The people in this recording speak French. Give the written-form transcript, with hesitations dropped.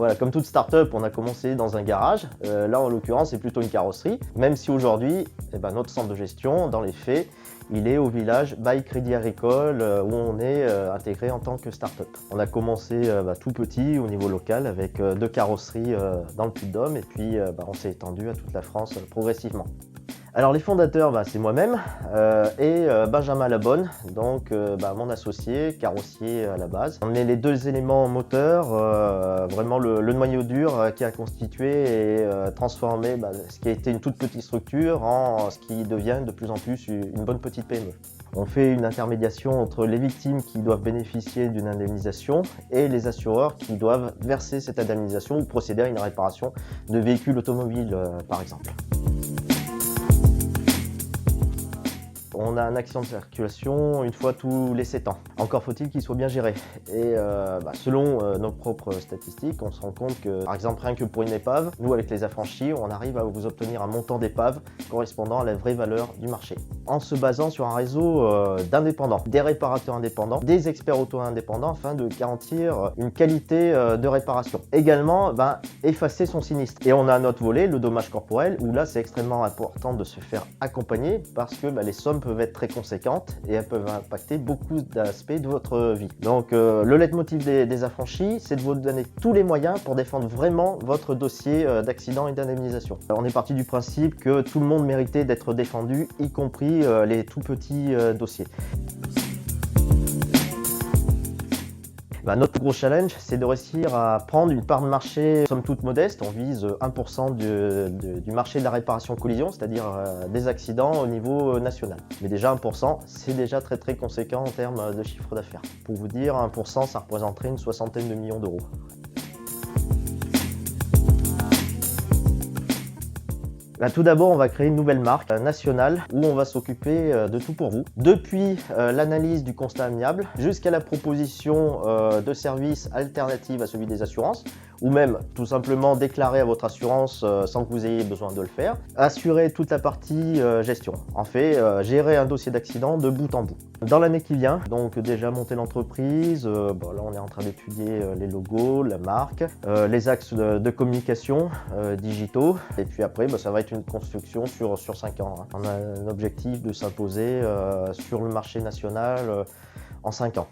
Voilà, comme toute start-up, on a commencé dans un garage. Là, en l'occurrence, c'est plutôt une carrosserie. Même si aujourd'hui, notre centre de gestion, dans les faits, il est au village by Crédit Agricole où on est intégré en tant que start-up. On a commencé tout petit au niveau local avec 2 carrosseries dans le Puy-de-Dôme et puis on s'est étendu à toute la France progressivement. Alors les fondateurs, c'est moi-même et Benjamin Labonne, donc mon associé, carrossier à la base. On est les 2 éléments moteurs, vraiment le noyau dur qui a constitué et transformé ce qui a été une toute petite structure en ce qui devient de plus en plus une bonne petite PME. On fait une intermédiation entre les victimes qui doivent bénéficier d'une indemnisation et les assureurs qui doivent verser cette indemnisation ou procéder à une réparation de véhicules automobiles par exemple. On a un accident de circulation une fois tous les 7 ans. Encore faut-il qu'il soit bien géré. Et selon nos propres statistiques, on se rend compte que, par exemple, rien que pour une épave, nous avec les affranchis, on arrive à vous obtenir un montant d'épave correspondant à la vraie valeur du marché. En se basant sur un réseau d'indépendants, des réparateurs indépendants, des experts auto indépendants afin de garantir une qualité de réparation. Également, effacer son sinistre. Et on a un autre volet, le dommage corporel, où là c'est extrêmement important de se faire accompagner parce que les sommes peuvent être très conséquentes et elles peuvent impacter beaucoup d'aspects de votre vie. Donc le leitmotiv des affranchis, c'est de vous donner tous les moyens pour défendre vraiment votre dossier d'accident et d'indemnisation. On est parti du principe que tout le monde méritait d'être défendu, y compris les tout petits dossiers. Notre gros challenge, c'est de réussir à prendre une part de marché somme toute modeste. On vise 1% du marché de la réparation collision, c'est-à-dire des accidents au niveau national. Mais déjà 1%, c'est déjà très très conséquent en termes de chiffre d'affaires. Pour vous dire, 1%, ça représenterait une soixantaine de millions d'euros. Tout d'abord, on va créer une nouvelle marque nationale où on va s'occuper de tout pour vous. Depuis l'analyse du constat amiable jusqu'à la proposition de services alternatifs à celui des assurances ou même tout simplement déclarer à votre assurance sans que vous ayez besoin de le faire. Assurer toute la partie gestion. En fait, gérer un dossier d'accident de bout en bout. Dans l'année qui vient, donc déjà monter l'entreprise, là on est en train d'étudier les logos, la marque, les axes de communication digitaux et puis après ça va être une construction sur 5 ans. On a un objectif de s'imposer sur le marché national en 5 ans.